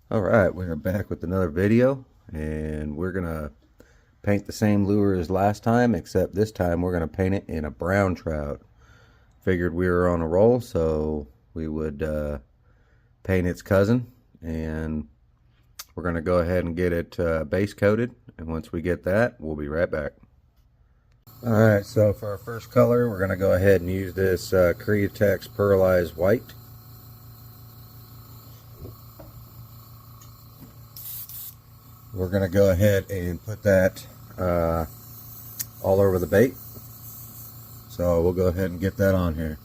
Alright, we're back with another video, and we're gonna paint the same lure as last time, except this time we're gonna paint it in a brown trout. Figured we were on a roll, so we would paint its cousin, and we're gonna go ahead and get it base coated, and once we get that, we'll be right back. Alright, so for our first color, we're gonna go ahead and use this Createx Pearlized White. We're going to go ahead and put that all over the bait. So we'll go ahead and get that on here.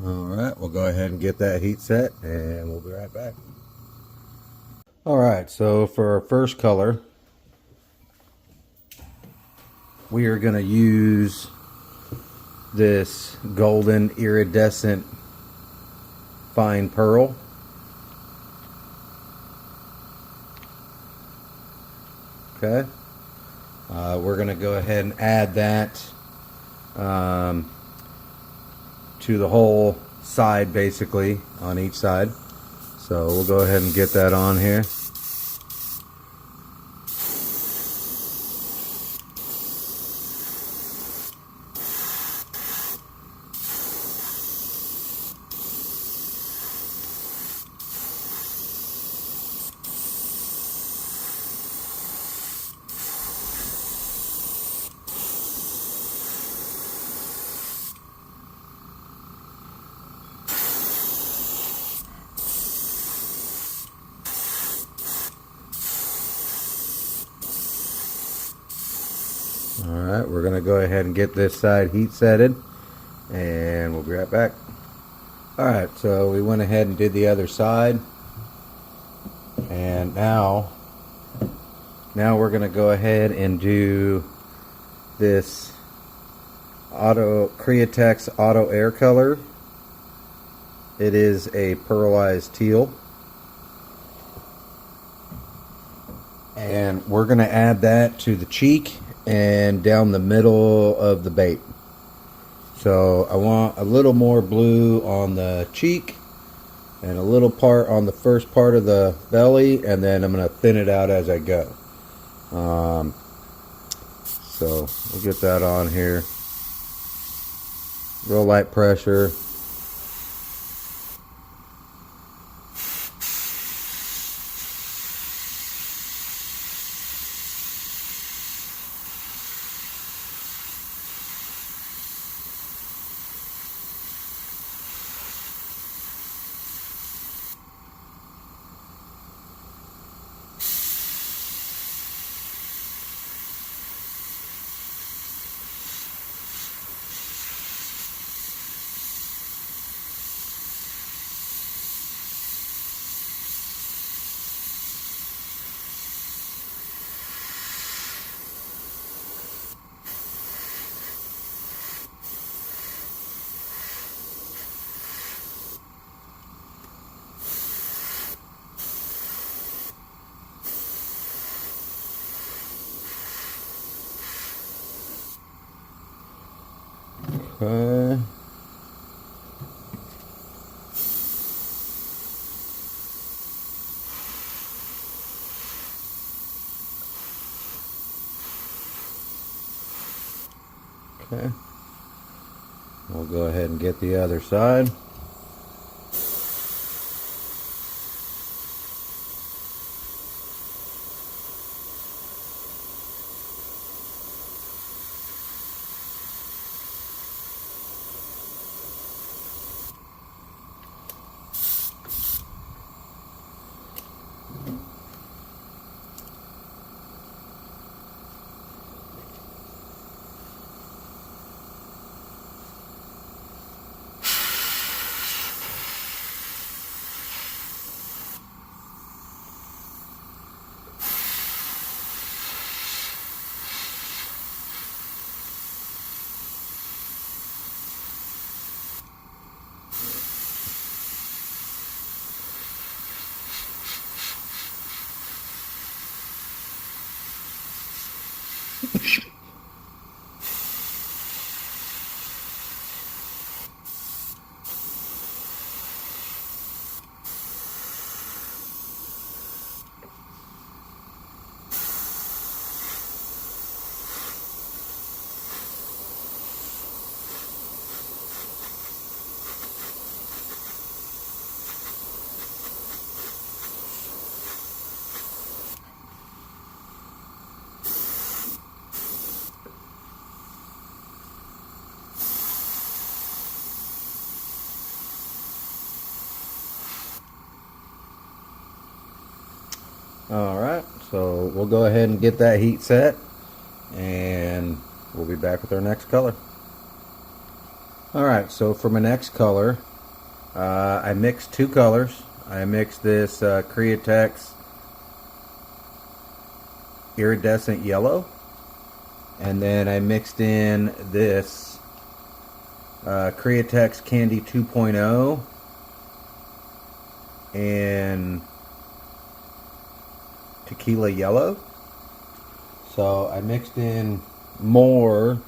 Alright, we'll go ahead and get that heat set and we'll be right back. Alright, so for our first color, we are going to use this golden iridescent fine pearl. Okay, we're going to go ahead and add that to the whole side, basically on each side. So we'll go ahead and get that on here. Alright, we're going to go ahead and get this side heat setted, and we'll be right back. Alright, so we went ahead and did the other side, and now we're going to go ahead and do this Createx Auto Air color. It is a pearlized teal, and we're going to add that to the cheek and down the middle of the bait. So I want a little more blue on the cheek and a little part on the first part of the belly, and then I'm going to thin it out as I go. So we'll get that on here. Real light pressure. Okay. Okay. We'll go ahead and get the other side. Alright, so we'll go ahead and get that heat set, and we'll be back with our next color. Alright, so for my next color, I mixed two colors. I mixed this Createx iridescent yellow, and then I mixed in this Createx Candy 2.0 and tequila yellow. So I mixed in more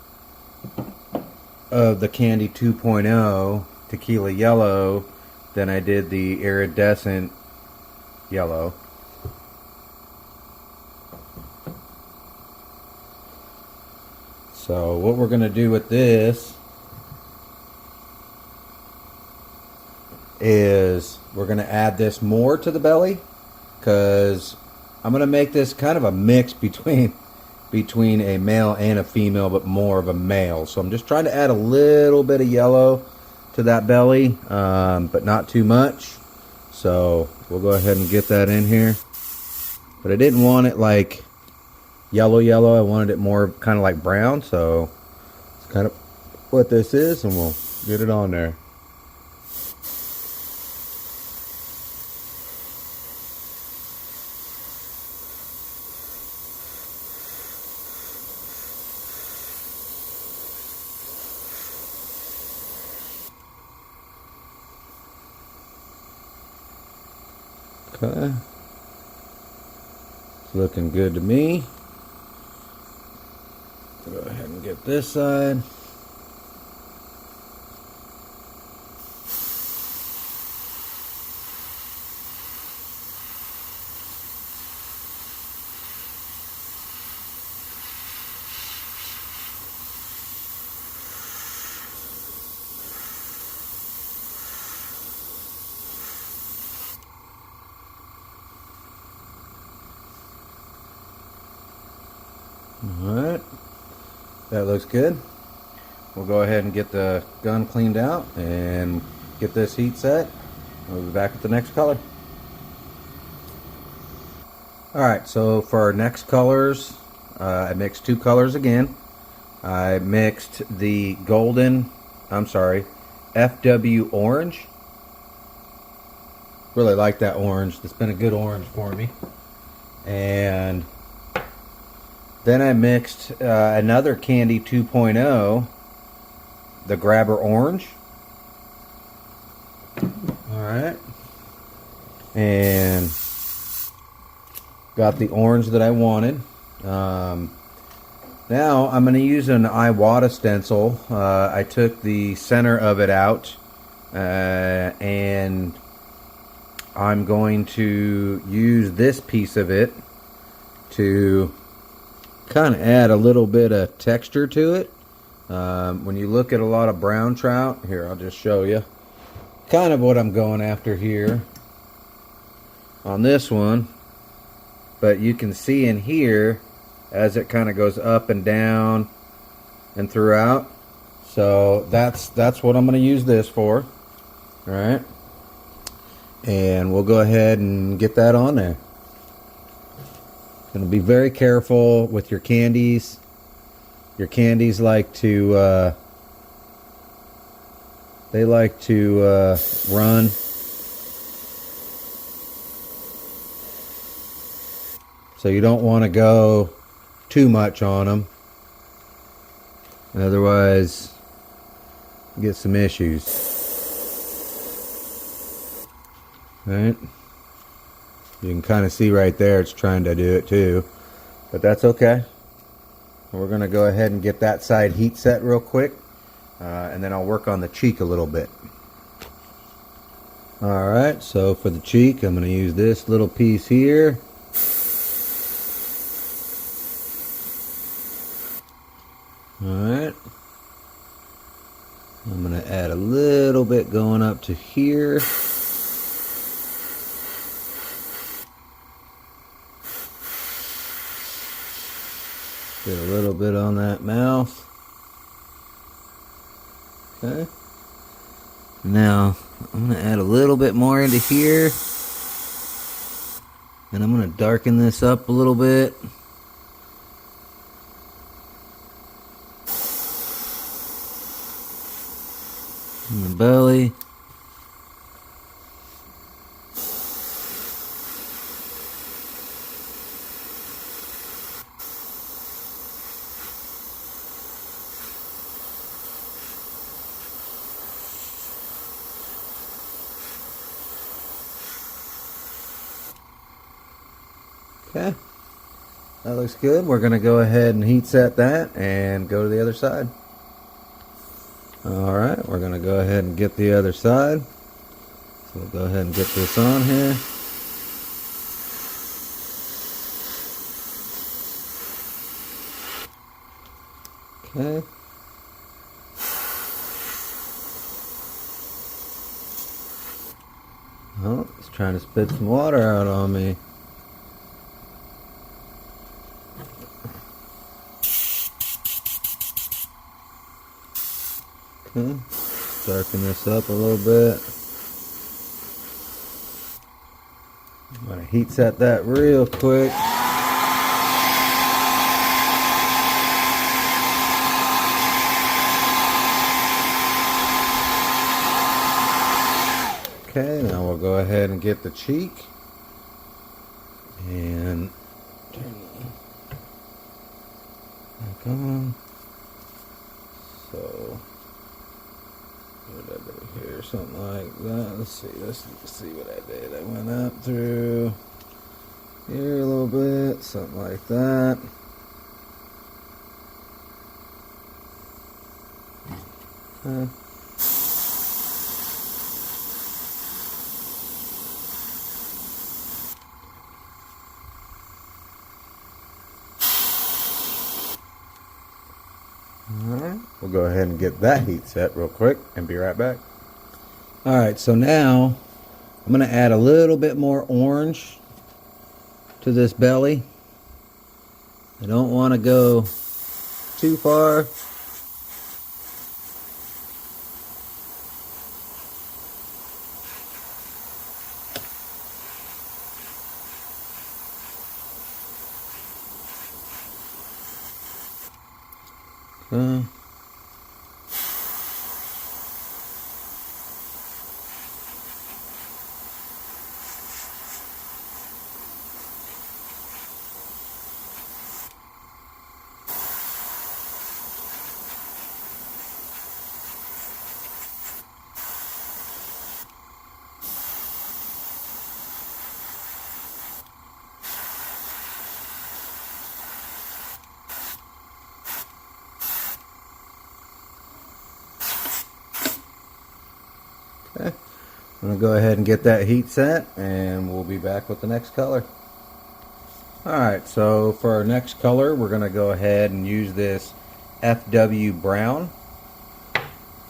of the Candy 2.0 tequila yellow than I did the iridescent yellow. So what we're going to do with this is we're going to add this more to the belly, because I'm going to make this kind of a mix between a male and a female, but more of a male. So I'm just trying to add a little bit of yellow to that belly, but not too much. So we'll go ahead and get that in here. But I didn't want it like yellow. I wanted it more kind of like brown. So it's kind of what this is, and we'll get it on there. Okay, it's looking good to me. Go ahead and get this side. Alright, that looks good. We'll go ahead and get the gun cleaned out and get this heat set. We'll be back with the next color. Alright, so for our next colors, I mixed two colors again. I mixed the FW orange. Really like that orange. It's been a good orange for me. And then I mixed another Candy 2.0, the Grabber Orange. Alright. And got the orange that I wanted. Now I'm going to use an Iwata stencil. I took the center of it out, and I'm going to use this piece of it to kind of add a little bit of texture to it. When you look at a lot of brown trout, here I'll just show you kind of what I'm going after here on this one. But you can see in here as it kind of goes up and down and throughout. So that's what I'm going to use this for. All right, and we'll go ahead and get that on there. Going to be very careful with your candies. Your candies like to run. So you don't want to go too much on them. Otherwise, you get some issues. All right. You can kind of see right there it's trying to do it too, but that's okay. We're going to go ahead and get that side heat set real quick, and then I'll work on the cheek a little bit. Alright, so for the cheek, I'm going to use this little piece here. Alright. I'm going to add a little bit going up to here. Get a little bit on that mouth. Okay. Now, I'm going to add a little bit more into here. And I'm going to darken this up a little bit. In the belly. Okay, that looks good. We're going to go ahead and heat set that and go to the other side. Alright, we're going to go ahead and get the other side. So we'll go ahead and get this on here. Okay. Oh, it's trying to spit some water out on me. Okay, darken this up a little bit. I'm going to heat set that real quick. Okay, now we'll go ahead and get the cheek and turn it back on. So what did I do here? Something like that. Let's see what I did. I went up through here a little bit, something like that. Okay. Alright, we'll go ahead and get that heat set real quick and be right back. Alright, so now I'm going to add a little bit more orange to this belly. I don't want to go too far. Okay. Okay, I'm going to go ahead and get that heat set and we'll be back with the next color. Alright, so for our next color we're going to go ahead and use this FW brown,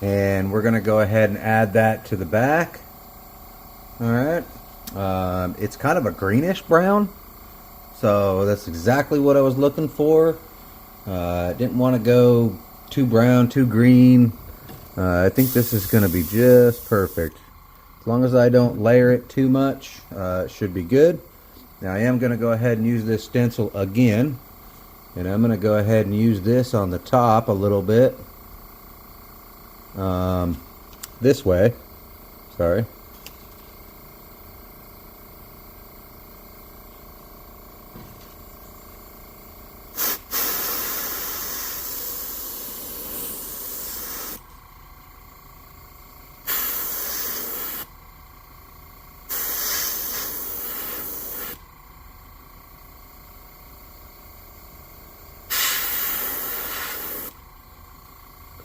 and we're going to go ahead and add that to the back. Alright, it's kind of a greenish brown, so that's exactly what I was looking for. Didn't want to go too brown, too green. I think this is going to be just perfect. As long as I don't layer it too much, it should be good. Now I am going to go ahead and use this stencil again. And I'm going to go ahead and use this on the top a little bit. This way. Sorry.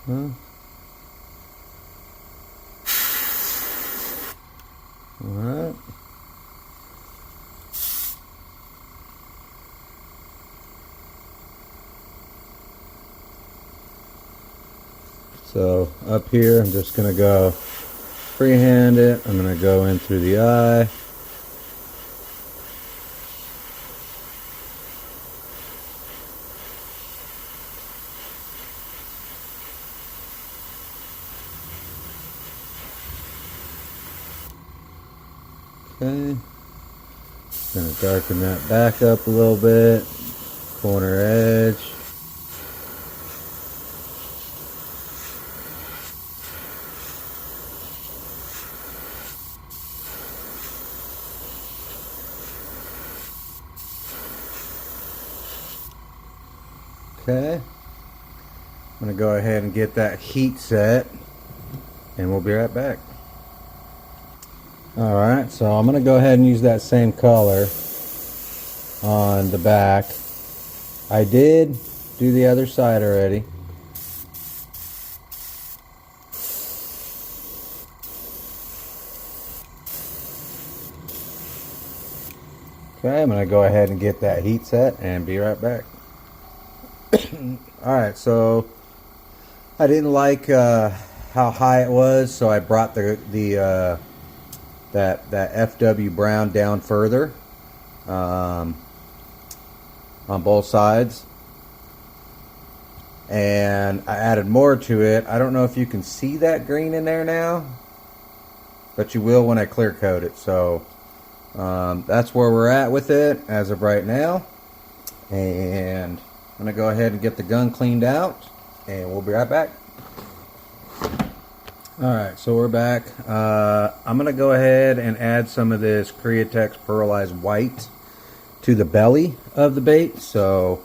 Huh? Alright. So up here, I'm just going to go freehand it. I'm going to go in through the eye. Okay. Going to darken that back up a little bit. Corner edge. Okay. I'm going to go ahead and get that heat set, and we'll be right back. Alright, so I'm going to go ahead and use that same color on the back. I did do the other side already. Okay, I'm going to go ahead and get that heat set and be right back. Alright, so I didn't like how high it was, so I brought that FW brown down further on both sides, and I added more to it. I don't know if you can see that green in there now, but you will when I clear coat it. So that's where we're at with it as of right now, and I'm going to go ahead and get the gun cleaned out, and we'll be right back. Alright, so we're back. I'm going to go ahead and add some of this Createx Pearlized White to the belly of the bait. So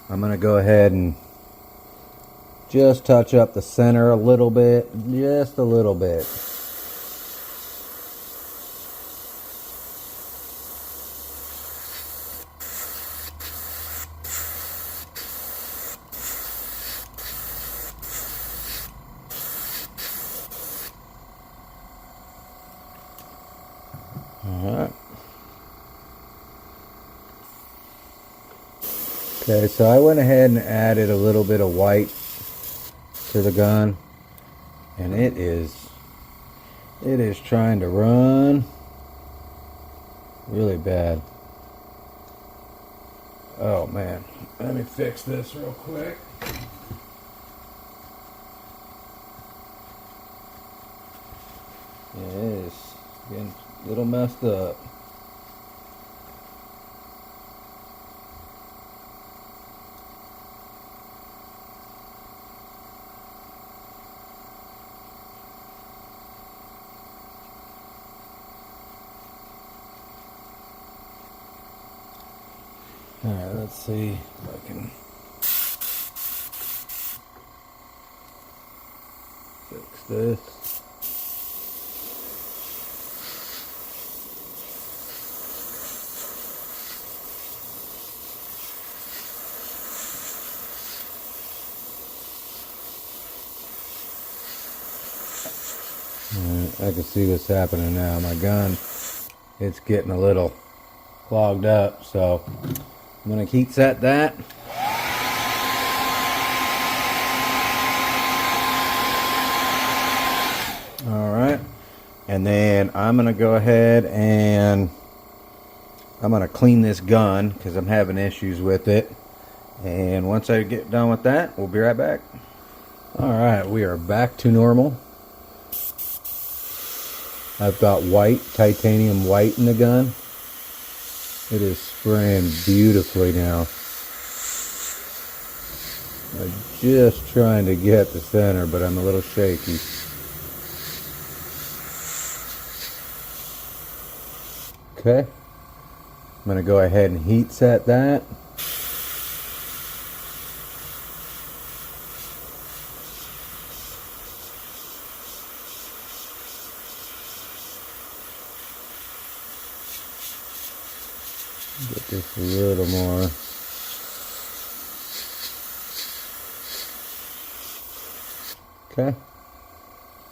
I'm going to go ahead and just touch up the center a little bit, just a little bit. Alright. Okay, so I went ahead and added a little bit of white to the gun, and it is trying to run really bad. Oh man, let me fix this real quick. Yeah, it is getting a little messed up. Alright, let's see if I can fix this. Alright, I can see what's happening now. My gun, it's getting a little clogged up, so I'm going to heat set that. Alright, and then I'm going to go ahead and I'm going to clean this gun because I'm having issues with it. And once I get done with that, we'll be right back. Alright, we are back to normal. I've got white, titanium white in the gun. It is spraying beautifully now. I'm just trying to get the center, but I'm a little shaky. Okay. I'm going to go ahead and heat set that. Get this a little more. Okay,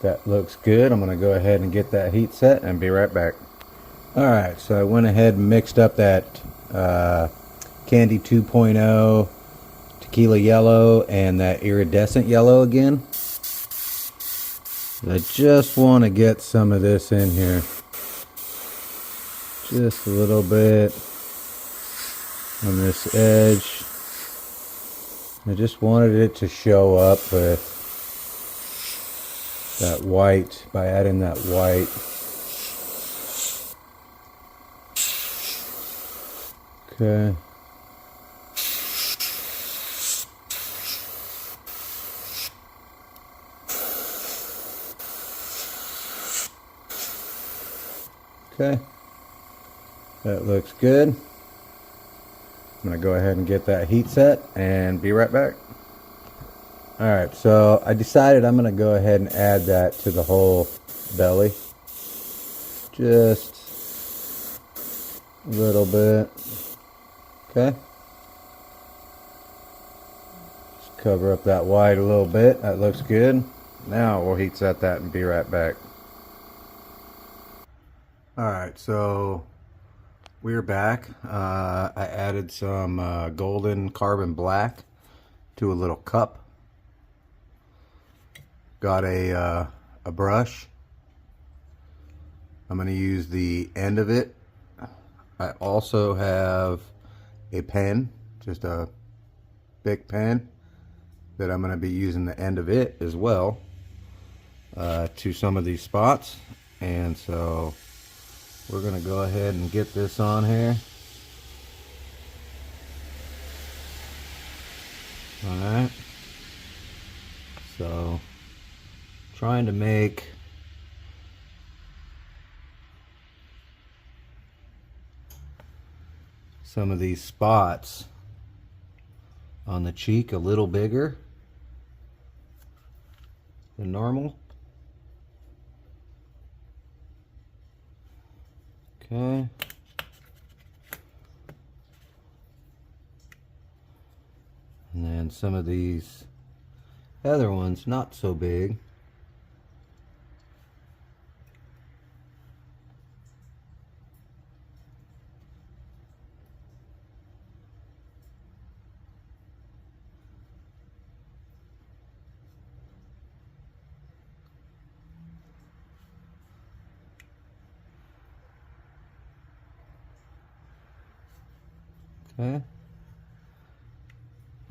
that looks good. I'm gonna go ahead and get that heat set and be right back. Alright, so I went ahead and mixed up that Candy 2.0 tequila yellow and that iridescent yellow again. I just want to get some of this in here. Just a little bit on this edge. I just wanted it to show up with that white, by adding that white. Okay. Okay. That looks good. I'm going to go ahead and get that heat set and be right back. Alright, so I decided I'm going to go ahead and add that to the whole belly. Just a little bit. Okay. Just cover up that white a little bit. That looks good. Now we'll heat set that and be right back. Alright, so we're back. I added some golden carbon black to a little cup. Got a brush. I'm going to use the end of it. I also have a pen, just a big pen, that I'm going to be using the end of it as well to some of these spots. And so we're going to go ahead and get this on here. Alright. So, trying to make some of these spots on the cheek a little bigger than normal. Okay. And then some of these other ones not so big. Okay.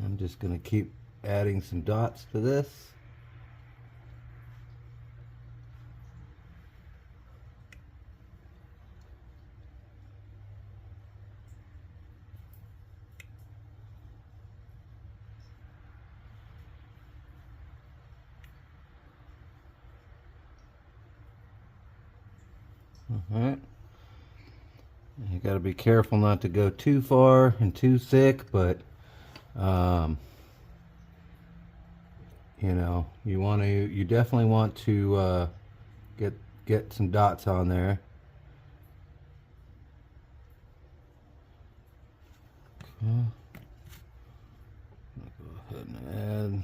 I'm just going to keep adding some dots to this. Alright. You got to be careful not to go too far and too thick, but you know, you definitely want to get some dots on there. Okay. I'll go ahead and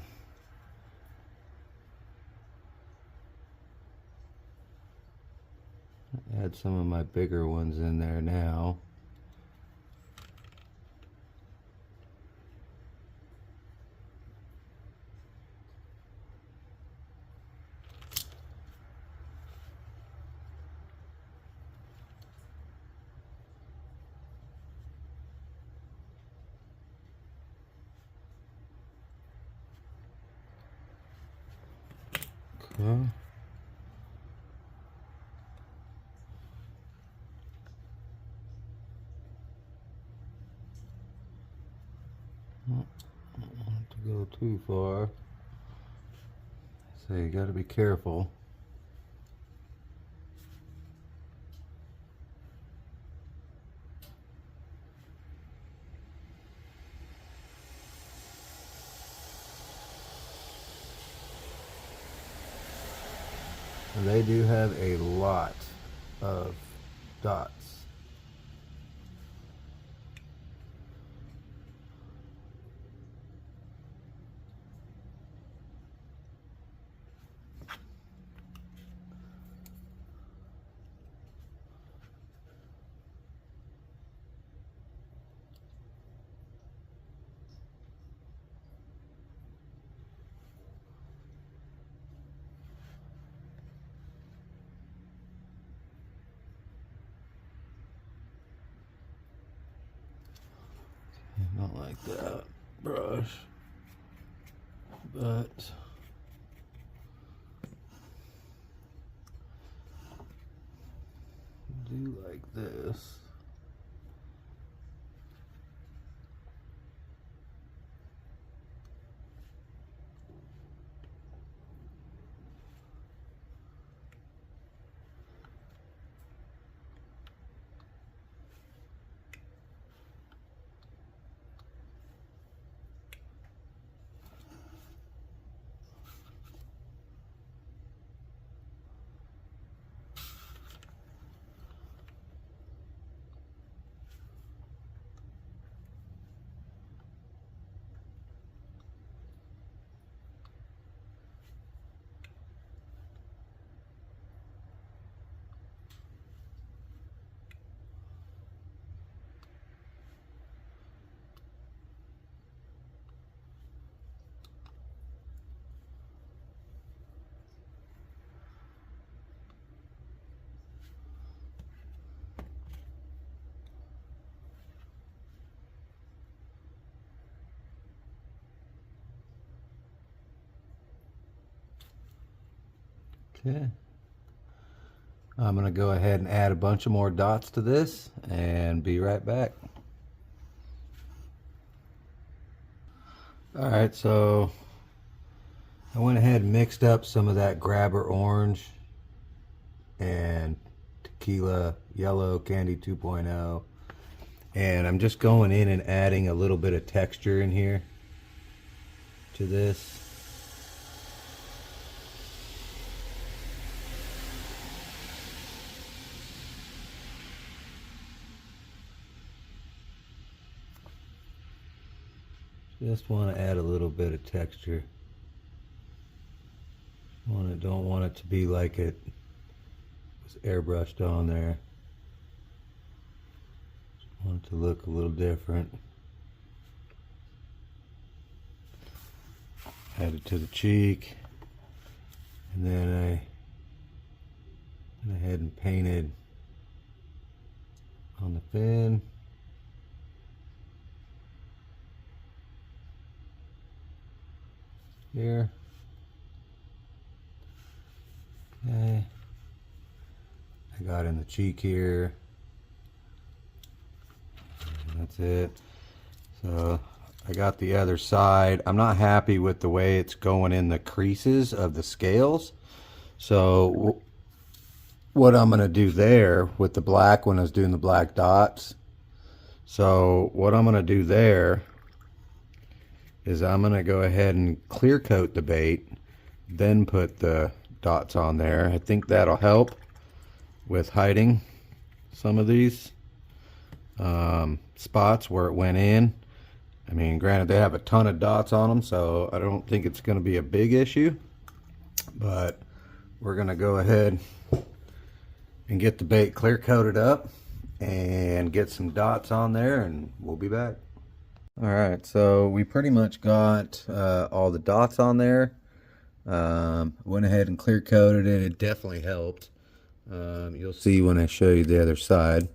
add some of my bigger ones in there now. Okay. Don't want to go too far, so you got to be careful. And they do have a lot of dots. that brush, but do like this. Okay. I'm going to go ahead and add a bunch of more dots to this and be right back. Alright, so I went ahead and mixed up some of that grabber orange and tequila yellow candy 2.0, and I'm just going in and adding a little bit of texture in here to this. Just want to add a little bit of texture. Don't want it to be like it was airbrushed on there. Just want it to look a little different. Add it to the cheek, and then I went ahead and painted on the fin. Here. Okay. I got in the cheek here. And that's it. So I got the other side. I'm not happy with the way it's going in the creases of the scales. So what I'm going to do there with the black, when I was doing the black dots, so what I'm going to do there is I'm going to go ahead and clear coat the bait, then put the dots on there. I think that'll help with hiding some of these spots where it went in. I mean, granted, they have a ton of dots on them, so I don't think it's going to be a big issue, but we're going to go ahead and get the bait clear coated up and get some dots on there, and we'll be back. Alright, so we pretty much got all the dots on there. Went ahead and clear coated it. It definitely helped. You'll see when I show you the other side.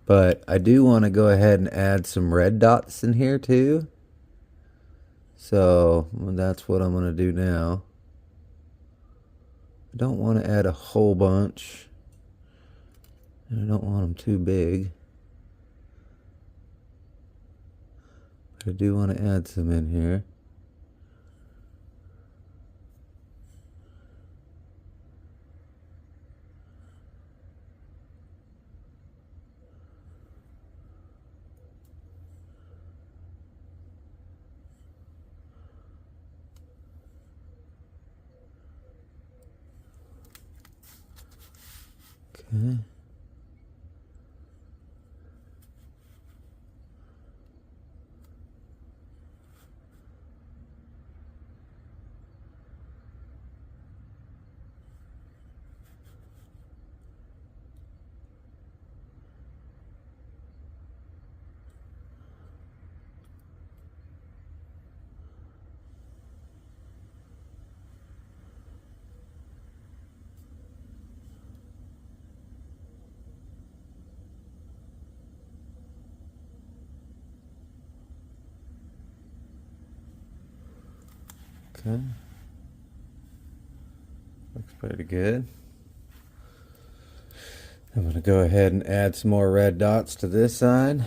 But I do want to go ahead and add some red dots in here too. So that's what I'm going to do now. I don't want to add a whole bunch, and I don't want them too big. I do want to add some in here. Okay. Okay. Looks pretty good. I'm going to go ahead and add some more red dots to this side.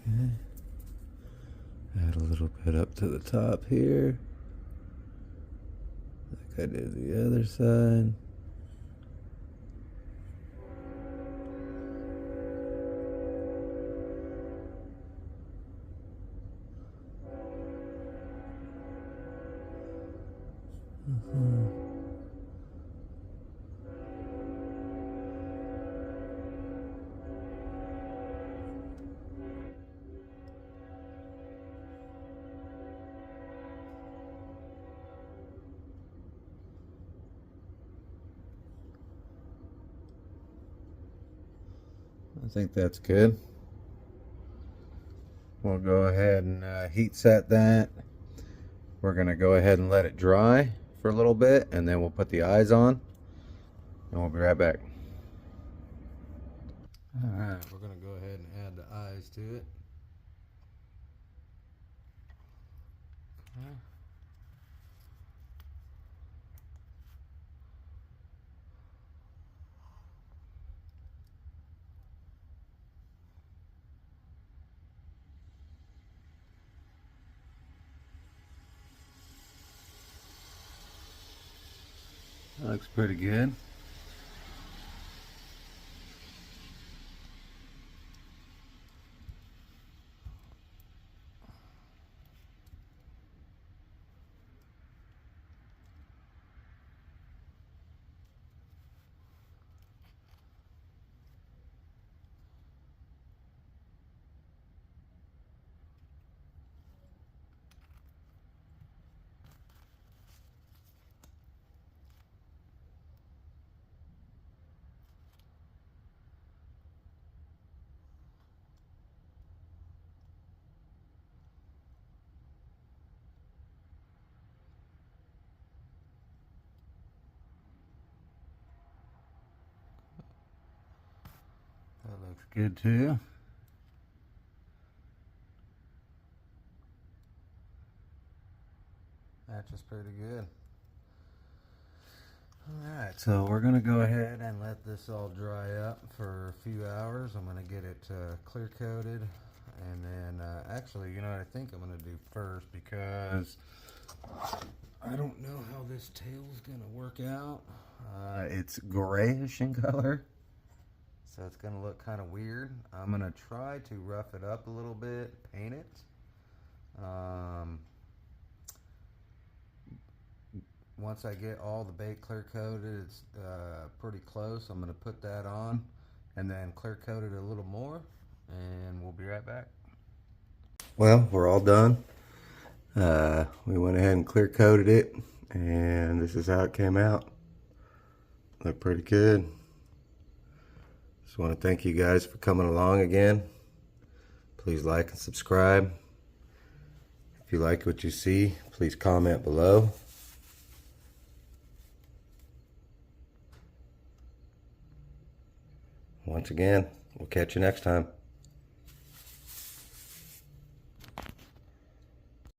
Okay. Add a little bit up to the top here, like I did the other side. I think that's good. We'll go ahead and heat set that. We're going to go ahead and let it dry for a little bit, and then we'll put the eyes on, and we'll be right back. Alright, we're going to go ahead and add the eyes to it. Okay. That looks pretty good. That looks good too. Matches pretty good. Alright, so we're going to go ahead and let this all dry up for a few hours. I'm going to get it clear coated, and then actually, you know what I think I'm going to do first, because I don't know how this tail is going to work out. It's grayish in color, so it's going to look kind of weird. I'm going to try to rough it up a little bit, paint it. Once I get all the bait clear coated, it's pretty close. I'm going to put that on and then clear coat it a little more, and we'll be right back. Well, we're all done. We went ahead and clear coated it, and this is how it came out. Looked pretty good. Just want to thank you guys for coming along again. Please like and subscribe. If you like what you see, please comment below. Once again, we'll catch you next time.